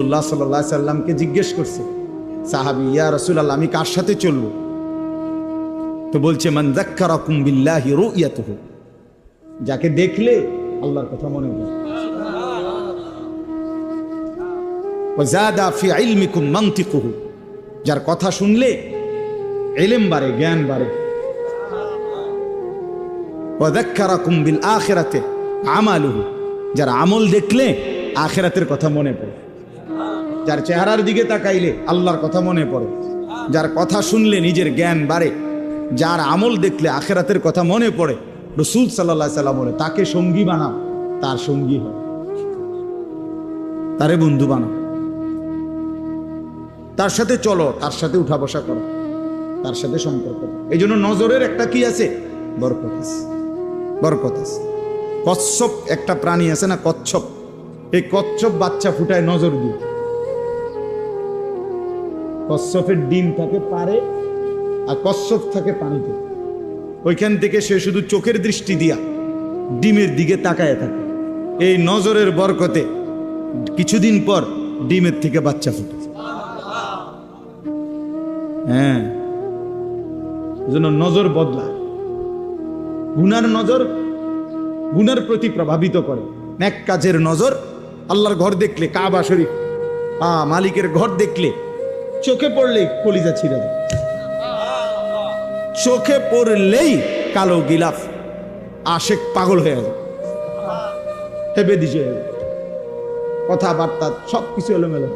রাসূলুল্লাহ সাল্লাল্লাহু আলাইহি সাল্লামকে জিজ্ঞেস করছে সাহাবী, ইয়া রাসূলুল্লাহ, আমি কার সাথে চলবো? তো বলছে, মান যাক্কারাকুম বিল্লাহি রুয়াতুহু, যাকে দেখলে আল্লাহর কথা মনে পড়ে। ওয়া যাদা ফি ইলমিকুম মানতিকুহু, যার কথা শুনলে ইলম বাড়ে, জ্ঞান বাড়ে। ওয়া যাক্কারাকুম বিল আখিরাতি আমালুহু, যার আমল দেখলে আখিরাতের কথা মনে পড়ে। যার চেহারার দিকে তাকাইলে আল্লাহর কথা মনে পড়ে, যার কথা শুনলে নিজের জ্ঞান বাড়ে, যার আমল দেখলে আখিরাতের কথা মনে পড়ে। রাসূল সাল্লাল্লাহু আলাইহি সাল্লাম বলে, তাকে সঙ্গী বানাও, তার সঙ্গী হয়, তারে বন্ধু বানাও, তার সাথে চলো, তার সাথে উঠা বসা করো, তার সাথে সম্পর্ক। এই জন্য নজরের একটা কি আছে? বরকত আছে, বরকত আছে। কচ্ছপ একটা প্রাণী আছে না, কচ্ছপ, এই কচ্ছপ বাচ্চা ফুটায় নজর দিয়ে। কচ্ছপের ডিম থাকে পারে, আর কচ্ছপ থাকে পানিতে। ওইখান থেকে সে শুধু চোখের দৃষ্টি দিয়া ডিমের দিকে তাকায় থাকে। এই নজরের বরকতে কিছুদিন পর ডিমের থেকে বাচ্চা ফুটে। হ্যাঁ, এজন্য নজর বদলায়। গুনার নজর গুনার প্রতি প্রভাবিত করে, নেক কাজের নজর। আল্লাহর ঘর দেখলে, কাবা শরীফ, মালিকের ঘর দেখলে চোখে পড়লেই কলিজা ছিঁড়ে যায়। চোখে পড়লেই কালো গিলাফ আশেক পাগল হয়ে যায়, হেবে দিছে, কথাবার্তা সবকিছু এলোমেলো।